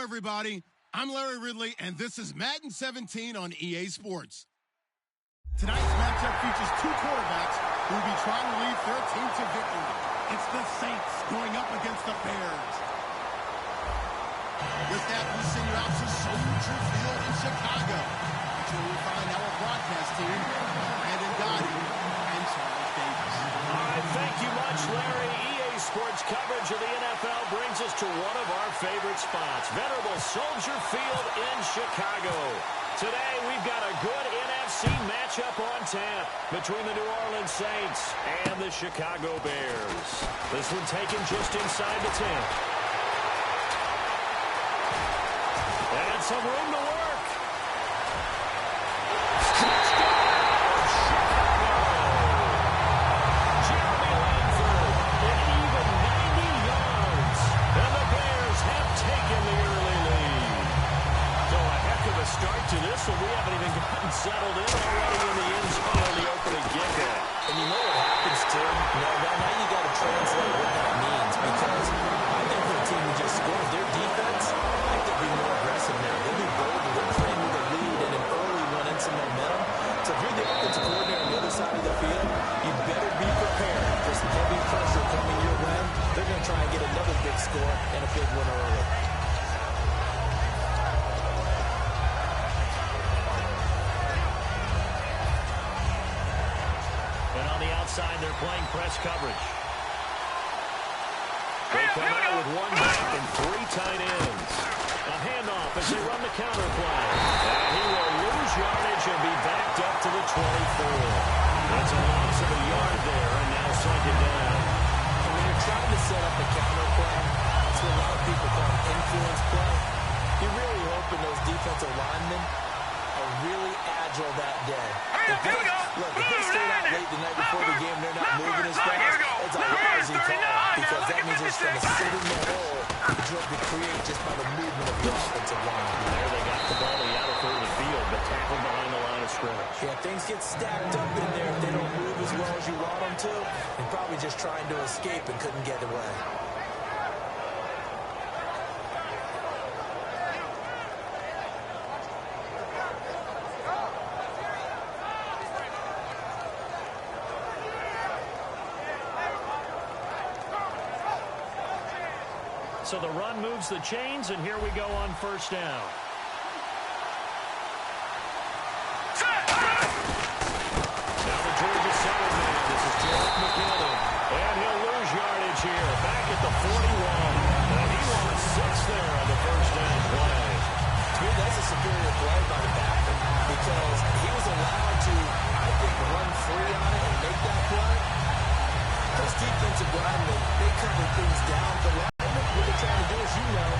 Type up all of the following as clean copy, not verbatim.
everybody. I'm Larry Ridley, and this is Madden 17 on EA Sports. Tonight's matchup features two quarterbacks who will be trying to lead their team to victory. It's the Saints going up against the Bears. With that, we send you out to Soldier Field in Chicago. That's where we'll find our broadcast team, Brandon Gotti and Charles Davis. All right, thank you much, Larry. EA Sports coverage of the NFL brings us to one of our favorite spots, venerable Soldier Field in Chicago. Today, we've got a good NFC matchup on tap between the New Orleans Saints and the Chicago Bears. This one taken just inside the 10. And some room to work. Start to this, and we haven't even gotten settled in already in the end zone on the opening kickoff. And you know what happens, Tim? Now you got to translate what that means, because I think for the team who just scored, their defense, I think they'll be more aggressive now. They'll be bolder. They're playing with a lead and an early one and some momentum. So if you're the offensive coordinator on the other side of the field, you better be prepared for some heavy pressure coming your way. They're going to try and get another big score and a big one early. Outside, they're playing press coverage. They come out with one back and three tight ends. A handoff as they run the counter play. And he will lose yardage and be backed up to the 24. That's a loss of a yard there, and now second down. And when you're trying to set up a counter play, that's what a lot of people call an influence play. You're really hoping those defensive linemen are really agile that day. Here we go. Look, if they stayed out late the night before the game, they're not moving as fast. It's a lousy call because that means they're just going to sit in the hole to create just by the movement of the offensive line. There they got the ball out through the field, but tackled behind the line of scrimmage. Yeah, things get stacked up in there if they don't move as well as you want them to. And probably just trying to escape and couldn't get away. So the run moves the chains, and here we go on first down. Now the Georgia center man, this is Jarrett McKinnon. And he'll lose yardage here, back at the 41. And he lost 6 there on the first down play. To me, that's a superior play by the backer because he was allowed to, I think, run free on it and make that play. Those defensive linemen, they cover things down the line. What they're trying to do, as you know,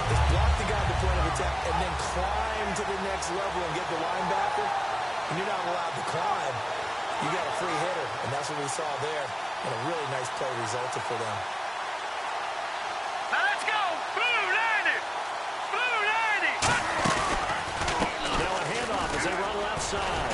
is block the guy at the point of attack and then climb to the next level and get the linebacker. And you're not allowed to climb. You got a free hitter, and that's what we saw there. And a really nice play resulted for them. Now let's go. Blue 90. Blue 90. Now a handoff as they run left side.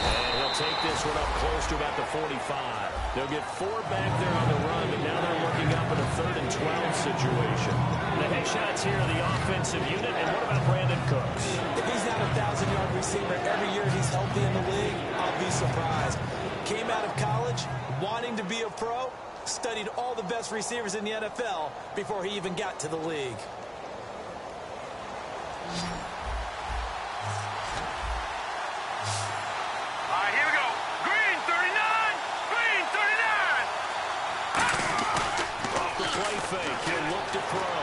And he'll take this one up close to about the 45. They'll get 4 back there on the run, but now they're looking up at a 3rd and 12 situation. The headshots here of the offensive unit, and what about Brandon Cooks? If he's not a 1,000-yard receiver every year he's healthy in the league, I'll be surprised. Came out of college wanting to be a pro, studied all the best receivers in the NFL before he even got to the league. Fake. He'll look to throw.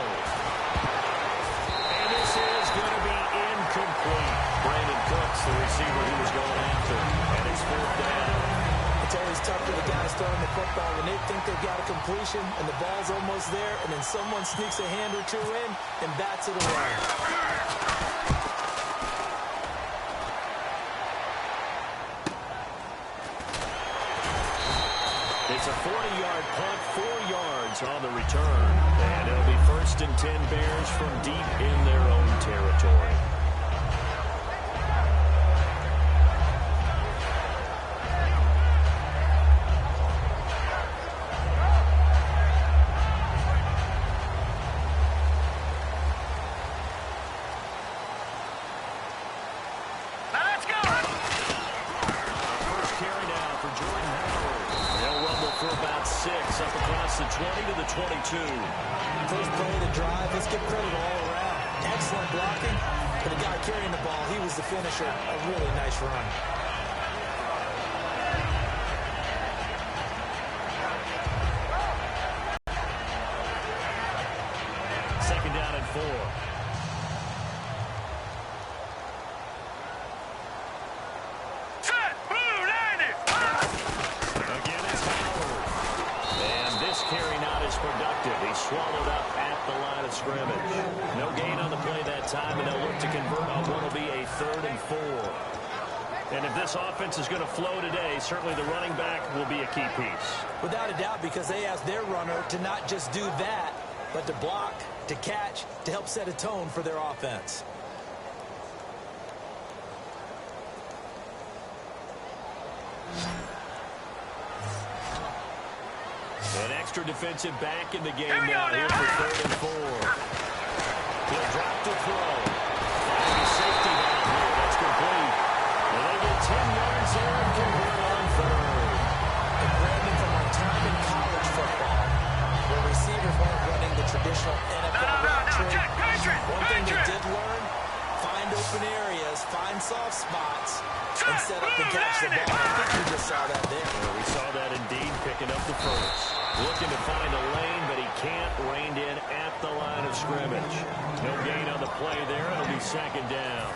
And this is going to be incomplete. Brandon Cooks, the receiver he was going after. And it's 4th down. It's always tough for the guys throwing the football when they think they've got a completion and the ball's almost there, and then someone sneaks a hand or two in and bats it away. It's a 40-yard punt, 4 yards on the return. And it'll be 1st and 10 Bears from deep in their own territory. for about 6 up across the 20 to the 22. First play of the drive, let's give credit all around. Excellent blocking, but the guy carrying the ball, he was the finisher. A really nice run. Second down and 4. He swallowed up at the line of scrimmage. No gain on the play that time, and they'll look to convert on what will be a 3rd and 4. And if this offense is going to flow today, certainly the running back will be a key piece. Without a doubt, because they asked their runner to not just do that, but to block, to catch, to help set a tone for their offense. An extra defensive back in the game now here for 3rd and 4. He'll drop to throw. Finding a safety down here. That's complete. And they get 10 yards there and convert on 3rd. And Brandon, from our time in college football, where receivers weren't running the traditional NFL route tree, one thing they did learn, find open areas, find soft spots, and set up and catch the ball. I think we just saw that there. Well, we saw that indeed, picking up the first. Looking to find a lane, but he can't. Reined in at the line of scrimmage. No gain on the play there. It'll be 2nd down.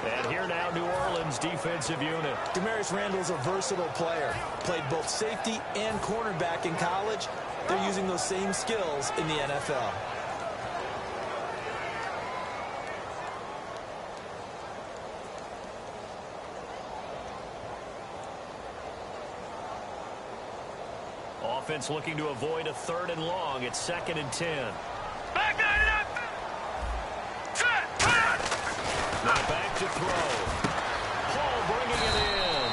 And here now, New Orleans defensive unit. Demarius Randall's a versatile player. Played both safety and cornerback in college. They're using those same skills in the NFL. Offense looking to avoid a 3rd and long. It's 2nd and 10. Back it up. Now back to throw. Paul bringing it in.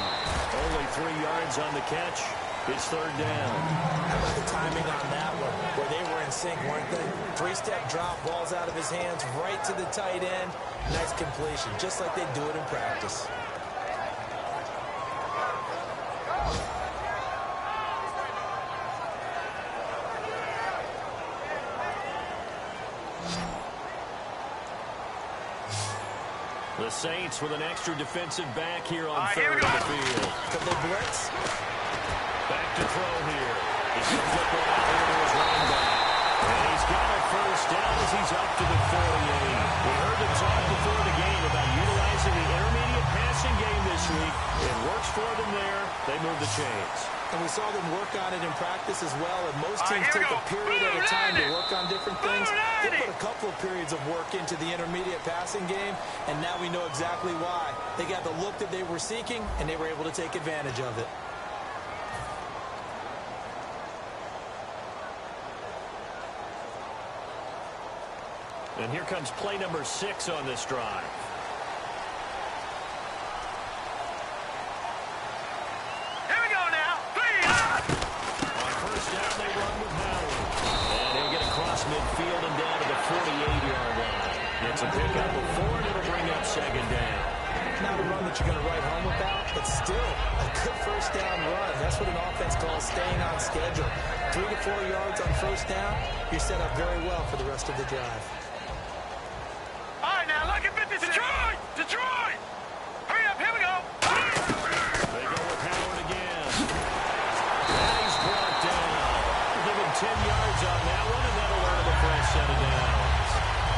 Only 3 yards on the catch. It's 3rd down. How about the timing on that one, where they were in sync, weren't they? 3-step drop, balls out of his hands, right to the tight end. Nice completion, just like they do it in practice. The Saints with an extra defensive back here on 3rd on the field. Could they blitz? Back to throw here. He's going to flip it out here to his running back. And he's got a 1st down as he's up to the 48. We heard them talk before the game about utilizing the intermediate passing game this week. It works for them there. They move the chains. And we saw them work on it in practice as well. And most teams take a period at a time to work on different things. They put a couple of periods of work into the intermediate passing game, and now we know exactly why. They got the look that they were seeking, and they were able to take advantage of it. And here comes play number 6 on this drive. Midfield and down to the 48-yard line. It's a pickup of 4, and it'll bring up 2nd down. Not a run that you're going to write home about, but still a good 1st down run. That's what an offense calls staying on schedule. 3 to 4 yards on 1st down, you're set up very well for the rest of the drive. All right, now look at this. Detroit! Detroit! Hurry up, here we go. They go with Howard again. And he's brought down. Give him 10 yards on that one, and that'll earn him a fresh set of downs.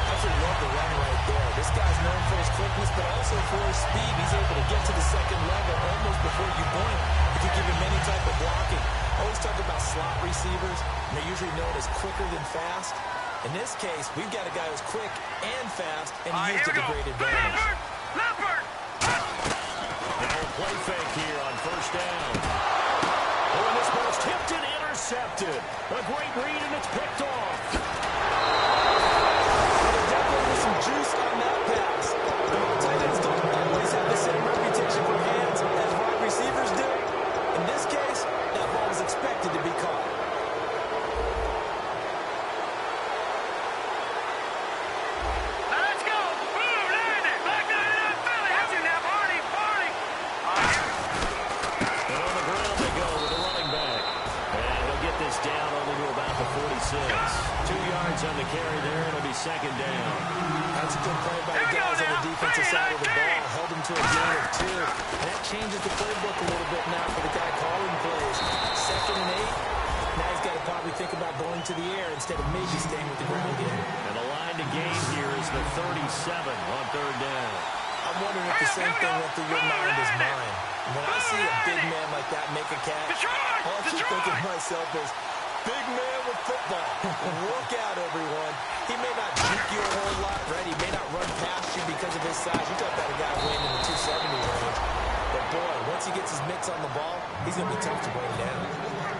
Absolutely love the run right there. This guy's known for his quickness, but also for his speed. He's able to get to the 2nd level almost before you blink if you give him any type of blocking. Always talk about slot receivers, and they're usually known as quicker than fast. In this case, we've got a guy who's quick and fast, and he used it to great advantage. Leopard! Now a play fake here on 1st down. Oh, and this ball's tipped and intercepted. A great read, and it's picked off. There definitely was some juice on that pass. Tight ends don't always have the same reputation for hands as wide receivers do. In this case, that ball was expected to be caught. And on the ground they go with the running back. That's a good play by the guys on the defensive side of the ball. Held him to a gain of 2. And that changes the playbook a little bit now for the guy calling plays. 2nd and 8. Now he's got to probably think about going to the air instead of maybe staying with the ground game. And the line to gain here is the 37 on 3rd down. I'm wondering if the same thing went through your mind as mine. When I see a big man like that make a catch, all I keep thinking to myself is, big man with football. Work out, everyone. He may not juke you a whole lot, right? He may not run past you because of his size. You got that guy weighing in the 270 range. But, boy, once he gets his mitts on the ball, he's going to be tough to bring down.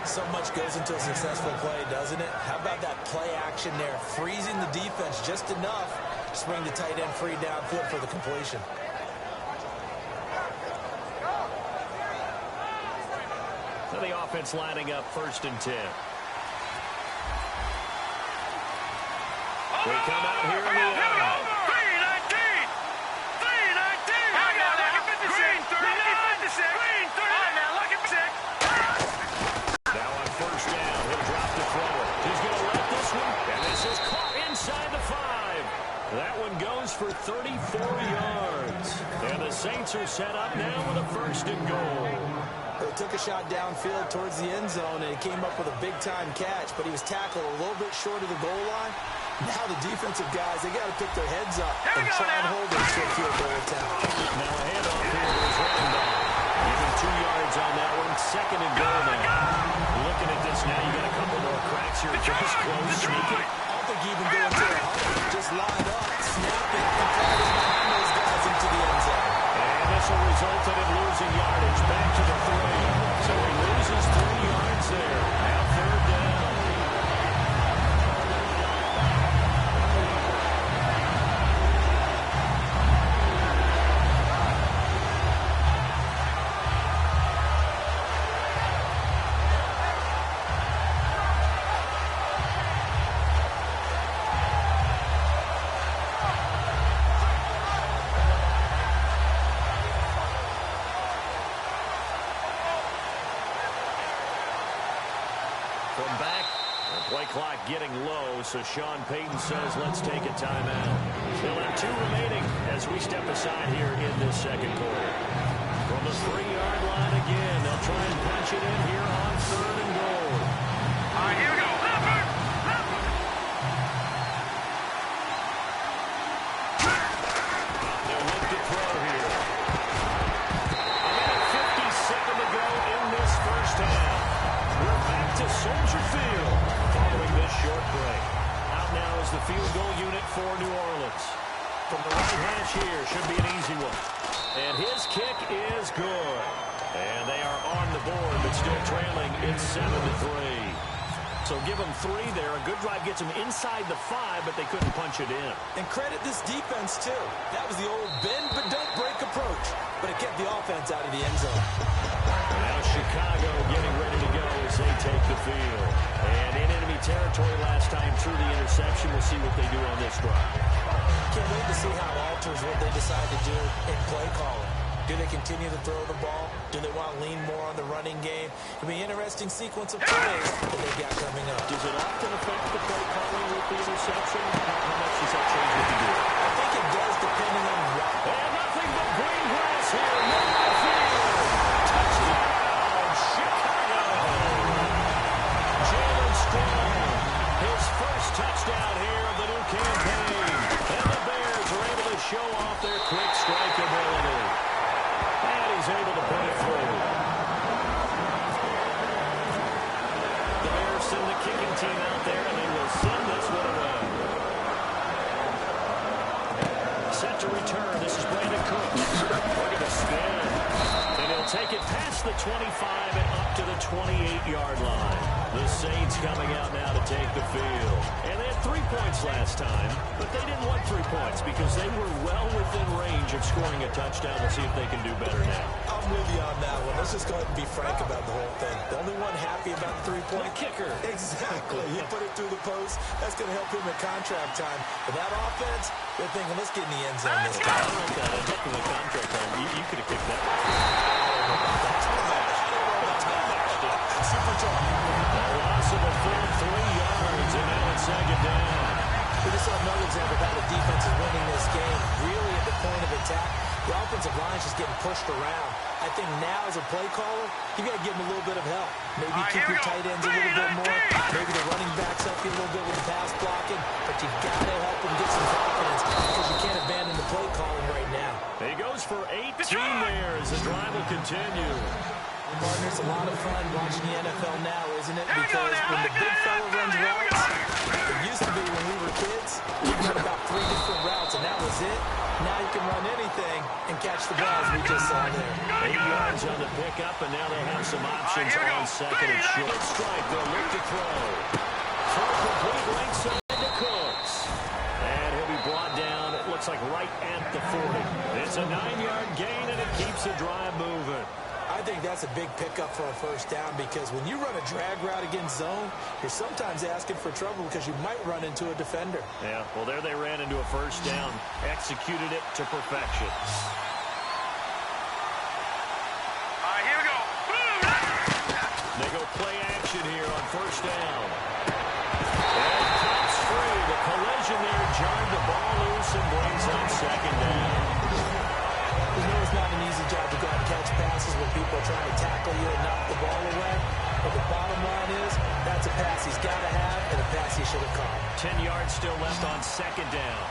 So much goes into a successful play, doesn't it? How about that play action there? Freezing the defense just enough to swing the tight end free downfield for the completion. So the offense lining up 1st and 10. We come out here in the air. 319! 319! Hang on now, look at 56! Green 56! Green 30! All right, now, look at 6! Now on 1st down, he'll drop to throw it. He's going to let this one, and this is caught inside the 5. That one goes for 34 yards. And the Saints are set up now with a 1st and goal. They took a shot downfield towards the end zone, and he came up with a big-time catch, but he was tackled a little bit short of the goal line. Now the defensive guys, they got to pick their heads up and try and hold him to a field goal attempt. Now a handoff here is running back. Give him 2 yards on that one. 2nd and goal now. Looking at this now, you got a couple more cracks here. Just close, sneaking. I don't think he even go into a huddle. Just line up, snap it, and try to behind those guys into the end zone. And this will result in him losing yardage back to the 3. So he loses 3 yards there. Now 3rd down. From back, the play clock getting low, so Sean Payton says let's take a timeout. Still have 2 remaining as we step aside here in this 2nd quarter. From the 3-yard line again, they'll try and punch it in here on 3rd and goal. All right, here we go. They'll look to throw here. A minute 57 to go in this 1st half. We're back to Soldier Field following this short break. Out now is the field goal unit for New Orleans. From the right hash here, should be an easy one. And his kick is good. And they are on the board, but still trailing. It's 7-3. So give them 3 there. A good drive gets them inside the 5, but they couldn't punch it in. And credit this defense, too. That was the old bend but don't break approach. But it kept the offense out of the end zone. Now Chicago getting ready to go as they take the field. And in enemy territory last time through the interception. We'll see what they do on this drive. Can't wait to see how it alters what they decide to do in play calling. Do they continue to throw the ball? Do they want to lean more on the running game? It'll be an interesting sequence of plays that they've got coming up. Does it often affect the play calling with the interception? How much does that change what you do? I think it does, depending on what. And nothing but green grass here. Middle field. Touchdown, Chicago. Jalen Strong, his first touchdown here of the new campaign. And the Bears are able to show off their quick strike ability. And he's able to put it through. The Bears send the kicking team out there, and they will send this one away. Set to return. This is Brandon Cooks. Look at the spin. And he'll take it past the 25 and up to the 28-yard line. The Saints coming out now to take the field. And they had 3 points last time, but they didn't want 3 points because they were well within range of scoring a touchdown. We'll see if they can do better now. I'm with you on that one. Let's just go ahead and be frank about the whole thing. The only one happy about the 3-point kicker. Exactly. He put it through the post. That's going to help him at contract time. But that offense, they're thinking, let's get in the end zone this time. I like that. Help him at contract time. You could have kicked that. Super tough. A loss of a full 3 yards, and now it's 2nd down. We just saw another example of how the defense is winning this just getting pushed around. I think now as a play caller, you got to give him a little bit of help. Maybe keep your tight ends a little bit more. Maybe the running backs help you a little bit with the pass blocking. But you've got to help him get some confidence because you can't abandon the play calling right now. He goes for 18 there as the drive will continue. Partner, it's a lot of fun watching the NFL now, isn't it? Because when the big fella runs routes, it used to be when we were kids, you run about 3 different routes, and that was it. Now you can run anything and catch the balls we just saw there. 8 yards on the pickup, and now they have some options on second and short. Strike, they'll look to throw. Throw complete right side to Cooks. And he'll be brought down, it looks like right at the 40. It's a 9-yard gain, and it keeps the drive moving. I think that's a big pickup for a first down because when you run a drag route against zone, you're sometimes asking for trouble because you might run into a defender. Yeah, well, there they ran into a first down. Executed it to perfection. All right, here we go. They go play action here on first down. And pops free. The collision there jarred the ball loose and brings up second down. You know it's not an easy job to go out and catch passes when people are trying to tackle you and knock the ball away. But the bottom line is, that's a pass he's got to have and a pass he should have caught. 10 yards still left on second down.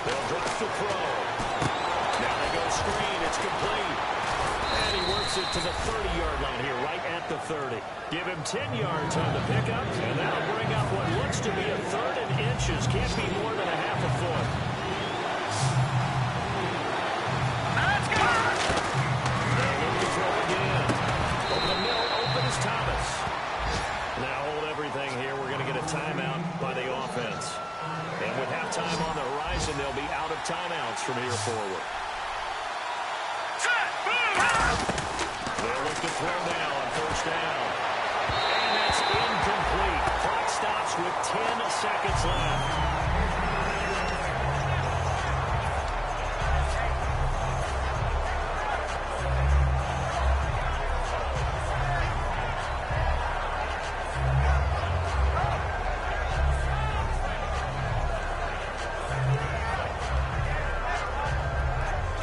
They'll drop the throw. Now they go screen. It's complete. And he works it to the 30-yard line here, right at the 30. Give him 10 yards on the pickup, and that'll bring up what looks to be a third and inches. Can't be more than a half a foot. Let's go! They'll look to throw again. Over the middle, open is Thomas. Now hold everything here. We're going to get a timeout by the offense. And with halftime on the horizon, they'll be out of timeouts from here forward. They'll look to throw now on first down. And that's incomplete. Clock stops with 10 seconds left.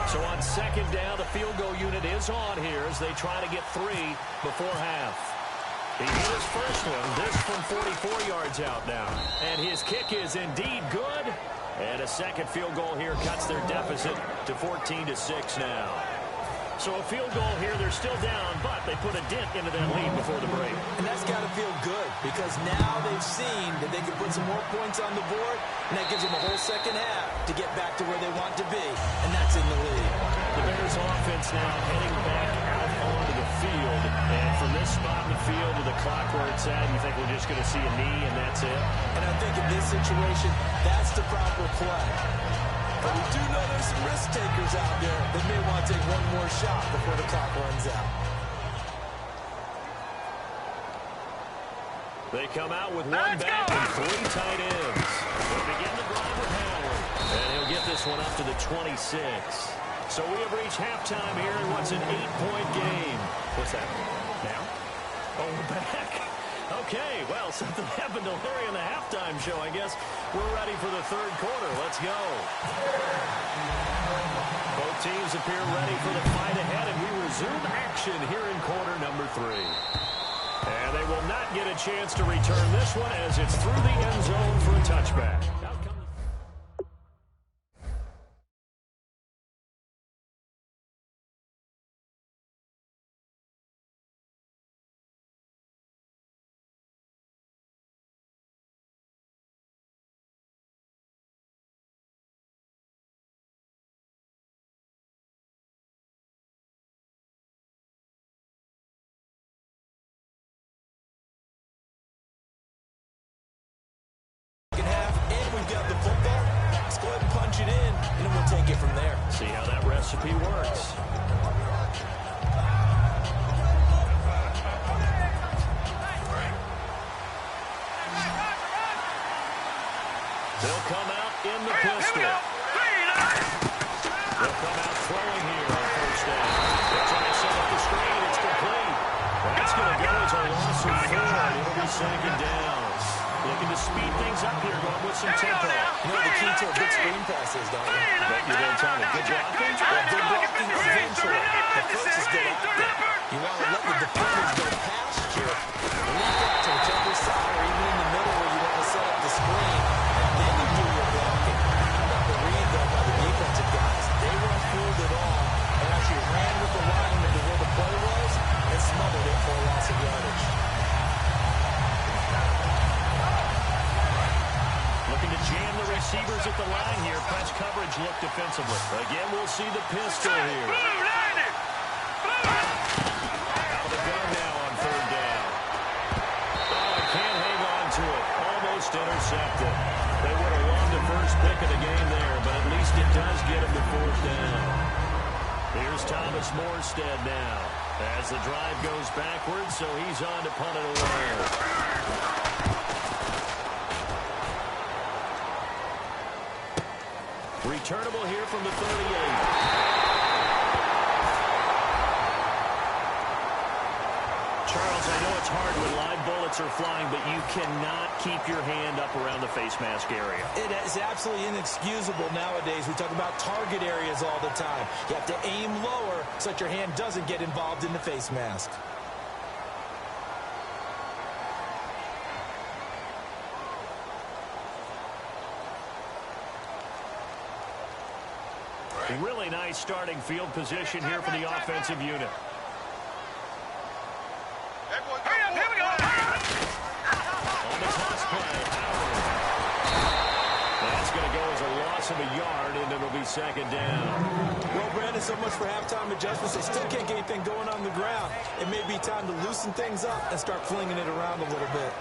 So on second down, the field goal unit is on here as they try to get 3 before half. He hit his first one, this from 44 yards out now. And his kick is indeed good. And a second field goal here cuts their deficit to 14-6 now. So a field goal here, they're still down, but they put a dent into that lead before the break. And that's got to feel good because now they've seen that they can put some more points on the board, and that gives them a whole second half to get back to where they want to be, and that's in the lead. The Bears offense now heading back out onto the field. And from this spot in the field to the clock where it's at, you think we're just going to see a knee and that's it? And I think in this situation, that's the proper play. But we do know there's some risk takers out there that may want to take one more shot before the clock runs out. They come out with one back and 3 tight ends. They begin the drive with Howard. And he'll get this one up to the 26. So we have reached halftime here in what's an 8-point game. What's that? Now? Oh, we're back. Okay, well, something happened to Larry in the halftime show. I guess we're ready for the third quarter. Let's go. Both teams appear ready for the fight ahead, and we resume action here in quarter number 3. And they will not get a chance to return this one as it's through the end zone for a touchback. Take it from there. See how that recipe works. They'll come out in the pistol. They'll come out throwing here on first down. They're trying to set up the screen. It's complete. That's going to go as a loss of 4. It'll be second down. Looking to speed things up here, going with some tempo. You know the key to a good screen pass is, don't you? But you're going to tell me good blocking? Well, good blocking eventually. The first is good acting. You want to let the defenders go past you, leak out to whichever side or even in the middle where you want to set up the screen, and then you do your blocking. How about the read, though, by the defensive guys? They weren't fooled at all and actually ran with the lineman to where the play was and smothered it for a loss of yardage. Looking to jam the receivers at the line here. Press coverage look defensively. Again, we'll see the pistol here. Out of the gun now on third down. Oh, can't hang on to it. Almost intercepted. They would have won the first pick of the game there, but at least it does get them to fourth down. Here's Thomas Morstead now. As the drive goes backwards, so he's on to punt it away. Returnable here from the 38. Charles, I know it's hard when live bullets are flying, but you cannot keep your hand up around the face mask area. It is absolutely inexcusable nowadays. We talk about target areas all the time. You have to aim lower so that your hand doesn't get involved in the face mask. Really nice starting field position here for the offensive unit. Here we go. On the toss play, Howard. That's going to go as a loss of a yard, and it'll be second down. Well, Brandon, so much for halftime adjustments. They still can't get anything going on the ground. It may be time to loosen things up and start flinging it around a little bit.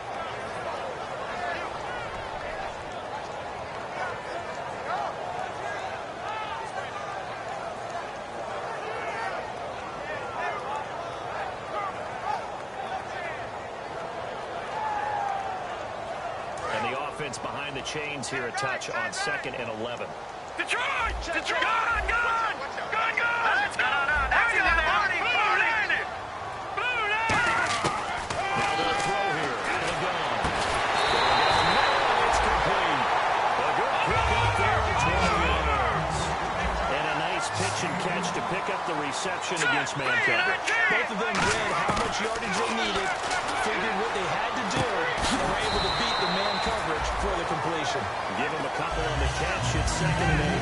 Behind the chains here, a touch on 2nd and 11. Detroit! Gun! Let's go! There you go! Blue lane! Now they'll throw here. Out of the gun. It's complete. A good pick up there at 20 yards. And a nice pitch and catch to pick up the reception against man coverage. Both of them read how much yardage they needed, figured what they had to do, and were able to beat the man coverage for the completion. Give him a couple on the catch. It's 2nd and 8.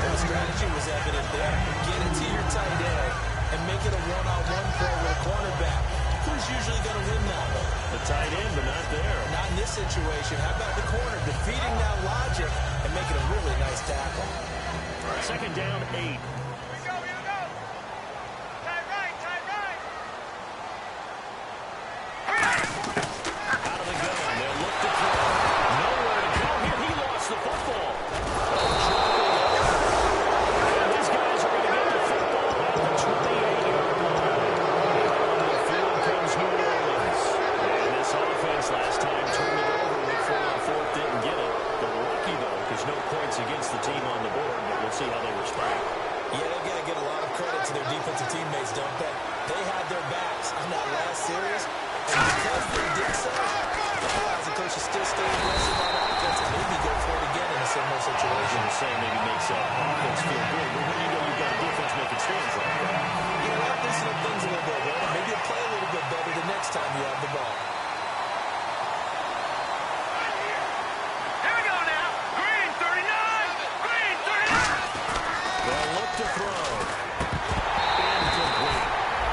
The strategy was evident there. Get it to your tight end and make it a one-on-one play with a cornerback. Who's usually going to win that one? The tight end, but not there. Not in this situation. How about the corner defeating that logic and making a really nice tackle? 2nd down, 8. Here we go! Tight right! Out of the gun. They'll look to throw. Nowhere to go here. He lost the football. And these guys are going to get the football at the 28-yard line. The field comes New Orleans. And this offense last time turned it over with 4 on 4th, didn't get it. They're lucky, though, because no points against the team on the board, but we'll see how they respond. Yeah, they've got to get a lot of credit to their defensive teammates, don't they? They had their backs on that last series, and because they did so, that allows the coach to still stay aggressive on offense and maybe go for it again in a similar situation. The same maybe makes offense feel good. But when you know you've got a defense making stands like that, You know what? Loosen up things a little bit, right? Maybe you'll play a little bit better the next time you have the ball. Here we go now! Green 39! they'll look to throw. Incomplete.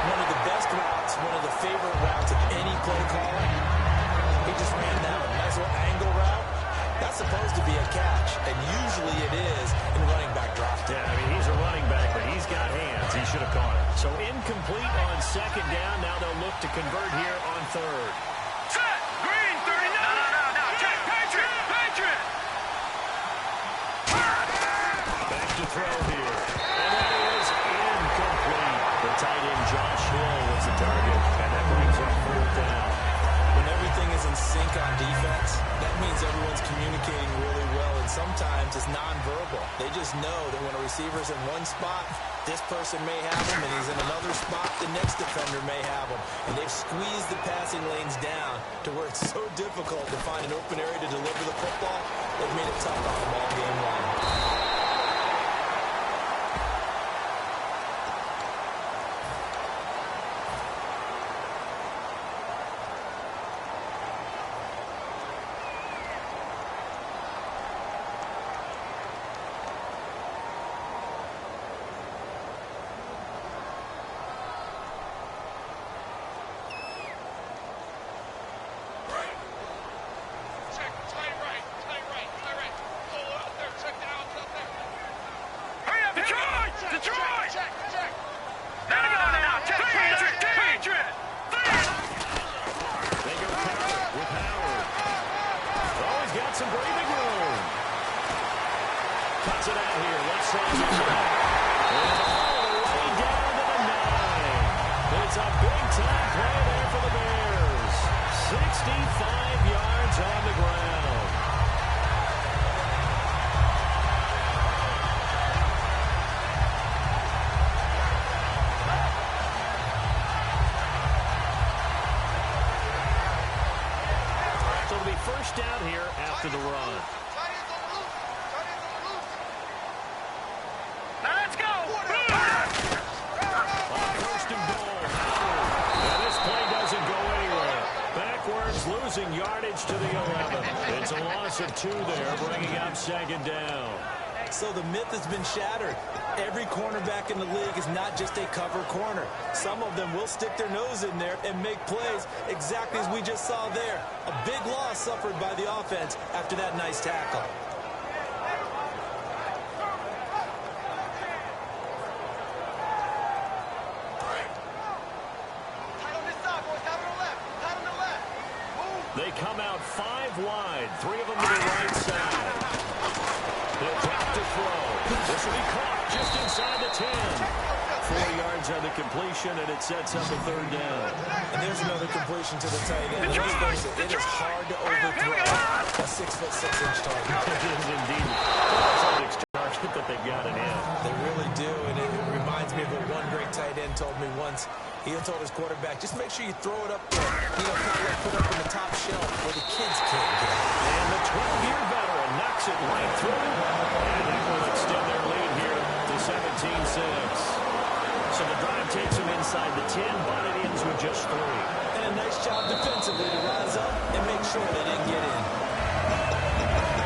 One of the best routes, one of the favorite routes of any play caller. He just ran that one. Nice little angle route. That's supposed to be a catch, and usually it is in running back drop. Yeah, I mean, he's a running back, but he's got hands. He should have caught it. So incomplete on 2nd down. Now they'll look to convert here on 3rd. Set! Green 39! No! Check! Patriot! Back to throw here. And that is incomplete. The tight end, Josh Hill, was the target, and that brings up 4th down. When everything is in sync on defense, that means everyone's communicating really well, and sometimes it's nonverbal. They just know that when a receiver's in one spot, This person may have him, and he's in another spot. The next defender may have him. And they've squeezed the passing lanes down to where it's so difficult to find an open area to deliver the football. They've made it tough on them all game long. Down here after the run. Now let's go. First and goal. And this play doesn't go anywhere. Backwards, losing yardage to the 11. It's a loss of 2 there, bringing up second down. So the myth has been shattered. Every cornerback in the league is not just a cover corner. Some of them will stick their nose in there and make plays exactly as we just saw there. A big loss suffered by the offense after that nice tackle. They come out 5 wide, 3 of them to the right side. They'll drop to throw. This will be caught just inside the 10. 4 yards on the completion, and it sets up a third down. And there's another completion to the tight end. Let's face it, it is hard to overthrow a 6'6" target. It is indeed a target that they've got it in. They really do, and it reminds me of what one great tight end told me once. He told his quarterback, just make sure you throw it up there, kind of like put up in the top shelf where the kids can't get it. And the 12-year veteran knocks it right through. And that will extend their lead here to 17-6. So the drive takes them inside the 10, but it ends with just 3. And a nice job defensively to rise up and make sure they didn't get in.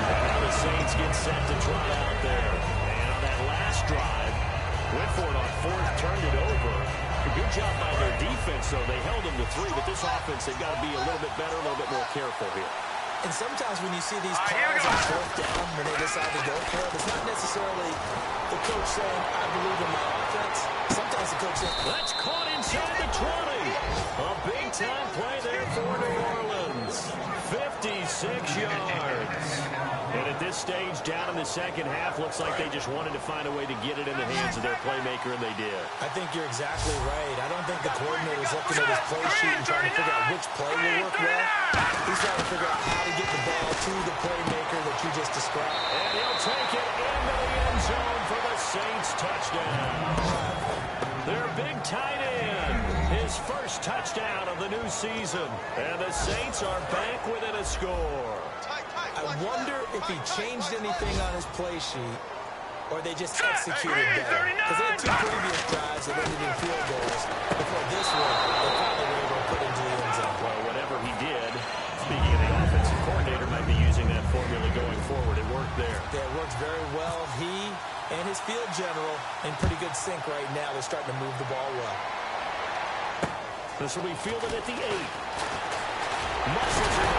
And now the Saints get set to try out there. And on that last drive, went for it on 4th, turned it over. A good job by their defense, though. They held them to 3, but this offense, they've got to be a little bit better, a little bit more careful here. And sometimes when you see these calls on 4th down, when they decide to go for it, it's not necessarily the coach saying, I believe in my offense. Sometimes the coach says, that's caught inside the 20. A big-time play there for New Orleans. 56 yards. And at this stage, down in the second half, looks like they just wanted to find a way to get it in the hands of their playmaker, and they did. I think you're exactly right. I don't think the coordinator's looking at his play sheet and trying to figure out which play will work well. He's trying to figure out how to get the ball to the playmaker that you just described. And he'll take it into the end zone for the Saints touchdown. Their big tight end, his first touchdown of the new season. And the Saints are back within a score. I wonder if he changed anything on his play sheet or they just executed better. Because they had 2 previous drives that ended in field goals before this one they finally were able to put into the end zone. Well, whatever he did, speaking of the offensive coordinator, might be using that formula going forward. It worked there. Yeah, it works very well. He and his field general in pretty good sync right now. They're starting to move the ball well. This will be fielded at the 8. Muscles it.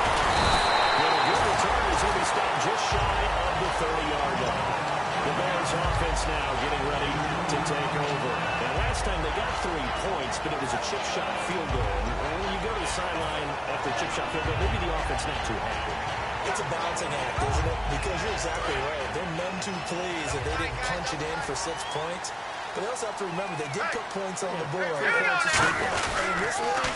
With a good return, he's going to be stopped just shy of the 30-yard line. The Bears offense now getting ready to take over. And last time they got 3 points, but it was a chip shot field goal. And when you go to the sideline after a chip shot field goal, maybe the offense not too happy. It's a balancing act, isn't it? Because you're exactly right. They're none too pleased that they didn't punch it in for 6 points. But they also have to remember they did put points on the board. And in this one,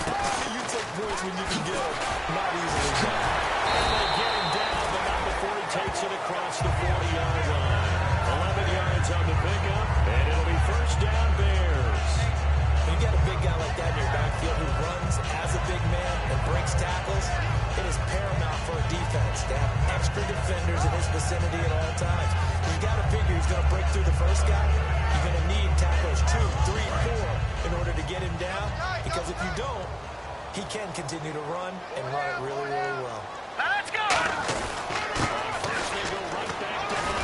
you take points when you can get them. Not easily done. And they get him down, but not before he takes it across the 40-yard line. 11 yards on the pickup, and it'll be first down, Bears. When you got a big guy like that in your backfield who runs as a big man and breaks tackles, it is paramount for a defense to have extra defenders in his vicinity at all times. You got to figure he's going to break through the first guy. You're going to need tacklers 2, 3, 4 in order to get him down, because if you don't, he can continue to run and run it really, really well. Let's go! First they go right back to him.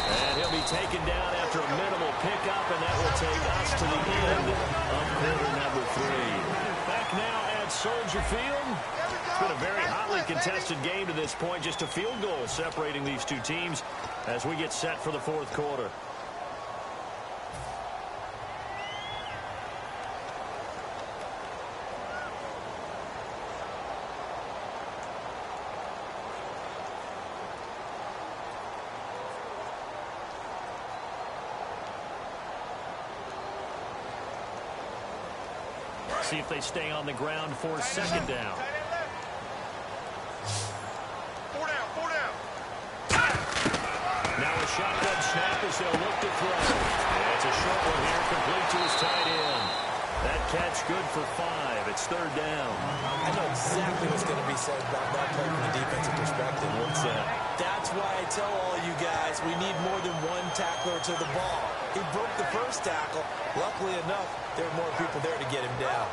And he'll be taken down after a minimal pickup, and that will take us to the end of quarter number 3. Back now at Soldier Field. It's been a very hotly contested game to this point. Just a field goal separating these two teams as we get set for the fourth quarter. See if they stay on the ground for second down. 4 down, 4 down. Now a shotgun snap as they'll look to throw. And it's a short one here, complete to his tight end. That catch good for 5. It's third down. I know exactly what's going to be said about that play from the defensive perspective. What's that? That's why I tell all you guys we need more than one tackler to the ball. He broke the first tackle. Luckily enough, there were more people there to get him down.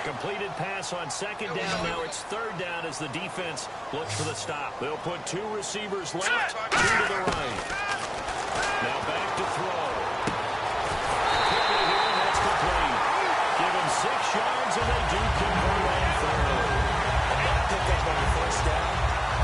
Completed pass on second down. Now it's third down as the defense looks for the stop. They'll put 2 receivers left, 2 to the right. Now back to throw. Quickly here, and that's complete. Give him 6 yards, and they do convert on third. That pickup on the first down,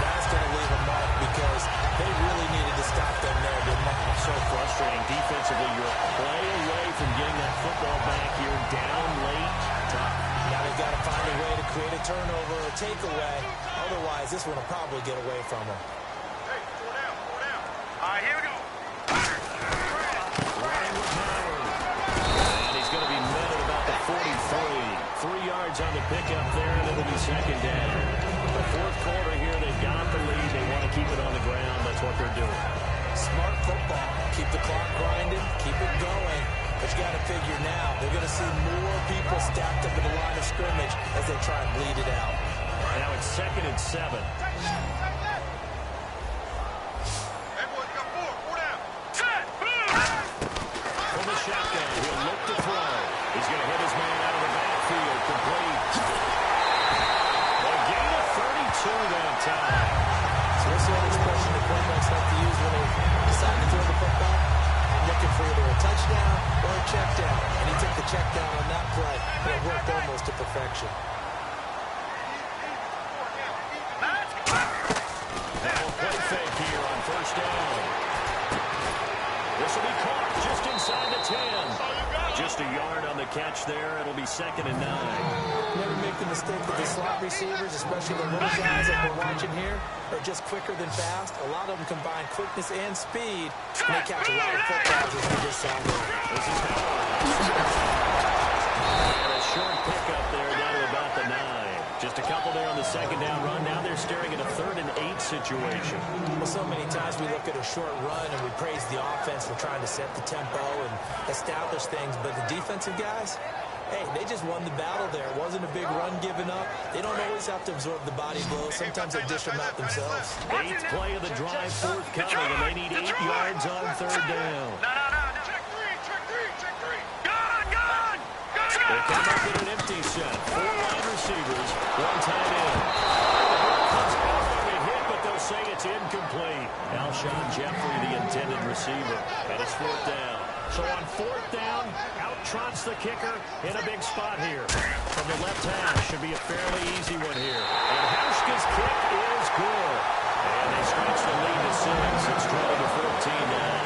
that's going to leave a mark because they really needed to stop them there, didn't they? So frustrating defensively. You're a play away from getting that football back. You're down late. Tough. Now they've got to find a way to create a turnover or takeaway. Otherwise, this one will probably get away from them. Hey, 4 down, 4 down. All right, here we go. Running with Howard. And he's going to be met at about the 43. 3 yards on the pickup there, and it'll be second down. The fourth quarter here, they've got the lead. They want to keep it on the ground. That's what they're doing. Smart football. Keep the clock grinding. Keep it going. But you got to figure now, they're going to see more people stacked up at the line of scrimmage as they try and bleed it out. Now it's 2nd and 7. Hey, boys, you got 4 down. Set, boom! From the shotgun, he'll look to throw. He's going to hit his man out of the backfield. Complete. A gain of 32 that time. So what's the old expression the quarterbacks like to use when they decide to throw the football? I'm looking for either a touchdown or a check down. And he took the check down on that play, and it worked almost to perfection. Now a play fake here on first down. This will be caught just inside the 10. Just a yard on the catch there. It'll be 2nd and 9. Never make the mistake that the slot receivers, especially the little guys that we're watching here, are just quicker than fast. A lot of them combine quickness and speed, and they catch a lot of footballs as we just saw there. This is Howard. And a short pickup there down to about the 9. Just a couple there on the second down run. Now they're staring at a 3rd and 8 situation. Well, so many times we look at a short run and we praise the offense for trying to set the tempo and establish things, but the defensive guys, hey, they just won the battle there. It wasn't a big run given up. They don't always have to absorb the body blows. Sometimes they dish them out themselves. 8th play of the drive, forthcoming, and they need 8 yards on third down. No. Check 3. Gun! They come up with an empty set. 4 wide receivers, 1 tight end. Comes off of a hit, but they'll say it's incomplete. Alshon Jeffrey, the intended receiver, and it's 4th down. So on 4th down, out trots the kicker in a big spot here. From the left hash, should be a fairly easy one here. And Hauschka's kick is good. And they stretch the lead to 6. It's 20-14 now.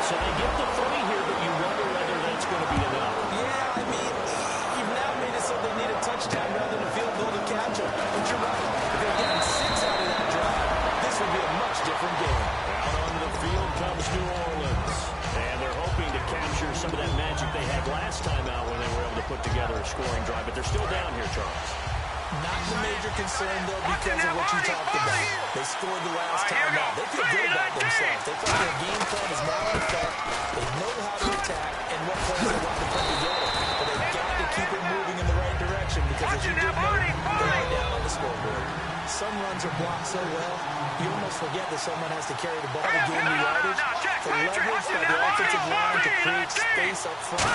So they get the 3 here, but you wonder whether that's going to be enough. Yeah, I mean, you've now made it so they need a touchdown rather than a field goal to catch them. But you're right. If they're getting 6 out of that drive, this would be a much different game. Out onto the field comes New Orleans. And they're hoping to capture some of that magic they had last time out when they were able to put together a scoring drive. But they're still down here, Charles. Not the major concern, though, because of what you talked about. They scored the last time out. They feel good about themselves. They feel their game plan is now in effect. They know how to attack and what plays they want to put together. But they've got to keep it moving in the right direction because, as you did note, they are down on the scoreboard. Some runs are blocked so well, you almost forget that someone has to carry the ball to gain the yardage. The leverage by the offensive line to create space up front,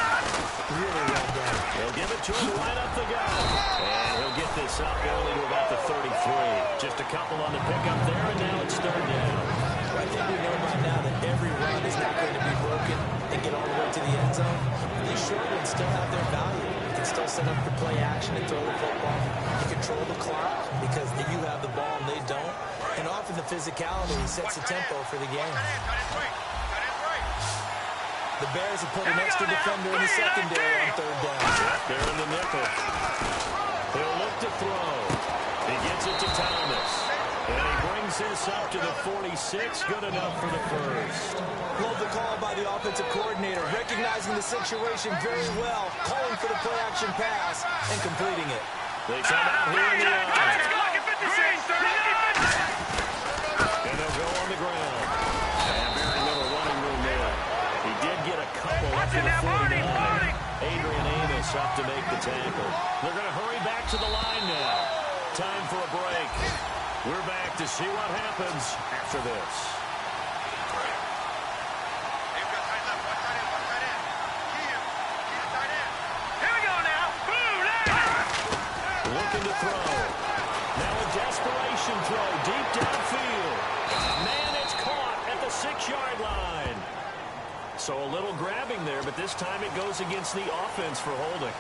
really well done. They'll give it to him right up the gut. And he'll get this up only to about the 33. Just a couple on the pickup there, and now it's third down. I think we know by now that every run is not going to be broken and get all the way to the end zone. These short ones still have their value. You can still set up the play action and throw the football. You control the clock because you have the ball and they don't. And often the physicality sets the tempo for the game. The Bears have put an extra defender in the secondary on third down. They're in the nickel. He'll look to throw. He gets it to Thomas. And he brings this up to the 46. Good enough for the first. Love the call by the offensive coordinator, recognizing the situation very well, calling for the play-action pass, and completing it. They come out here in the eye. And they'll go on the ground. And very little running room there. He did get a couple up to the 49. Adrian Amos up to make the tackle. They're going to hurry back to the line now. Time for a break. We're back to see what happens after this. Looking to throw. Now a desperation throw deep downfield. Man, it's caught at the 6-yard line. So a little grabbing there, but this time it goes against the offense for holding.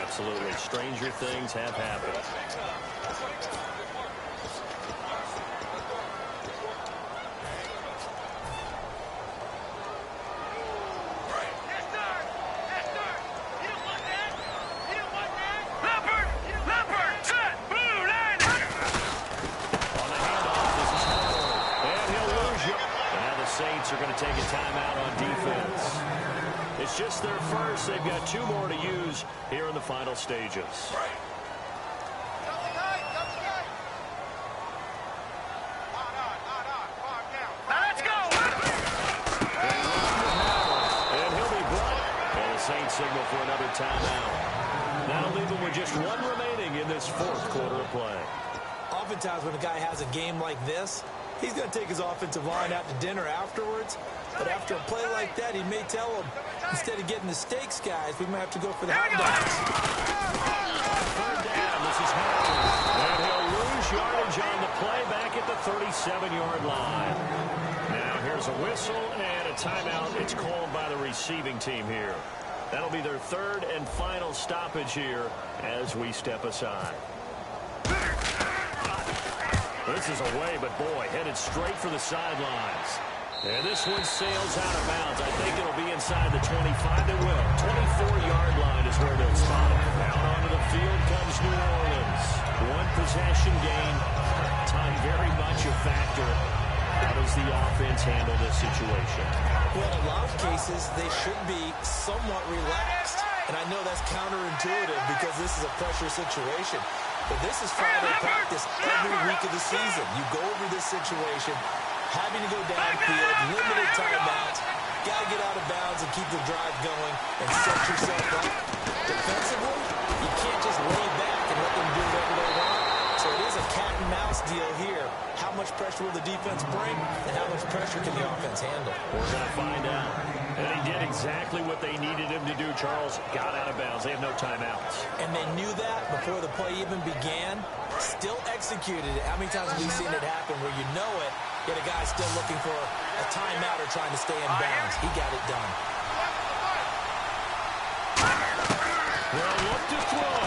Absolutely. Stranger things have happened. Saints are going to take a timeout on defense. It's just their first. They've got 2 more to use here in the final stages. Let's go! And he'll be brought. And the Saints signal for another timeout. That'll leave them with just 1 remaining in this 4th quarter of play. Oftentimes when a guy has a game like this, He's going to take his offensive line out to dinner afterwards. But after a play like that, he may tell them, instead of getting the steaks, guys, we might have to go for the hot dogs. Third down, this is Howard. And he'll lose yardage on the play back at the 37-yard line. Now here's a whistle and a timeout. It's called by the receiving team here. That'll be their third and final stoppage here as we step aside. This is away, but boy, headed straight for the sidelines. And this one sails out of bounds. I think it'll be inside the 25. It will. 24-yard line is where they'll spot it. Out onto the field comes New Orleans. One possession gain. Time very much a factor. How does the offense handle this situation? Well, in a lot of cases, they should be somewhat relaxed. And I know that's counterintuitive because this is a pressure situation. But this is Friday practice every week of the season. You go over this situation, having to go downfield, limited timeouts, got to get out of bounds and keep the drive going and set yourself up. Defensively, you can't just lay back and let them do whatever they want. So it is a cat and mouse deal here. How much pressure will the defense bring and how much pressure can the offense handle? We're going to find out. And he did exactly what they needed him to do, Charles. Got out of bounds. They have no timeouts. And they knew that before the play even began. Still executed it. How many times have we seen it happen where you know it, yet a guy still looking for a timeout or trying to stay in bounds? He got it done. Well, look to throw.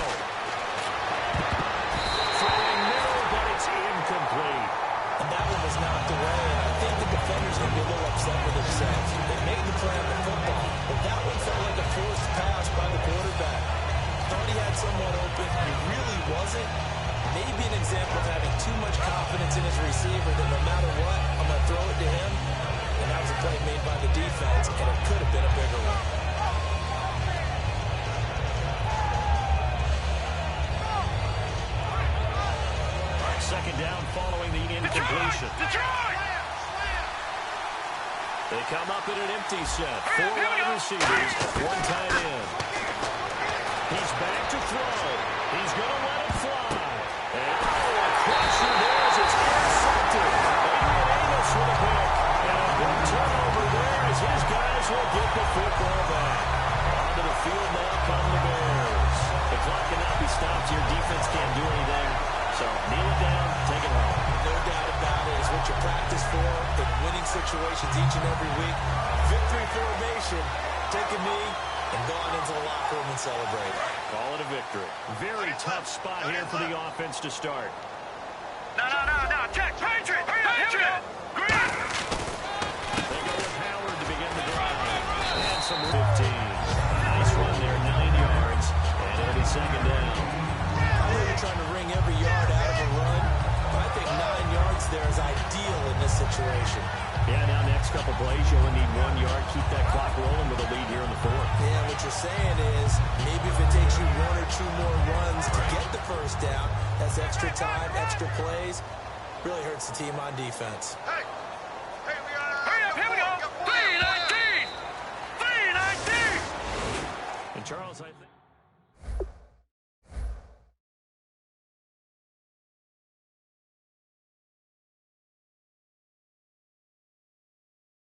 Throwing middle, but it's incomplete. And that one was knocked away. And I think the defender's going to be a little upset with themselves. They made the play on the football, but that one felt like a forced pass by the quarterback. Thought he had someone open. He really wasn't. Maybe an example of having too much confidence in his receiver that no matter what, I'm going to throw it to him. And that was a play made by the defense, and it could have been a bigger one. Second down following the incompletion. Detroit! They come up in an empty set. 4 wide receivers, 1 tight end. He's back to throw. He's going to let it fly. And a crusher there as it's intercepted. Adrian Amos with a pick. And a big turnover there as his guys will get the football back. Onto the field now come the Bears. The clock cannot be stopped here. Defense can't do anything. So kneel it down, take it home. No doubt about it. It's what you practice for in winning situations each and every week. Victory formation. Take a knee and go on into the locker room and celebrate. Call it a victory. Very tough spot here for the offense to start. No. Check. Patriot. Green. They go with Howard to begin the drive. And some 15. Nice run there, 9 yards. And it'll be second down. I know you're trying to wring every yard out of a run, but I think 9 yards there is ideal in this situation. Yeah, now next couple plays, you only need 1 yard. Keep that clock rolling with a lead here in the fourth. Yeah, what you're saying is maybe if it takes you 1 or 2 more runs to get the first down, that's extra time, extra plays. Really hurts the team on defense. Hey, we got hurry up, here we go. 319. And Charles, I think.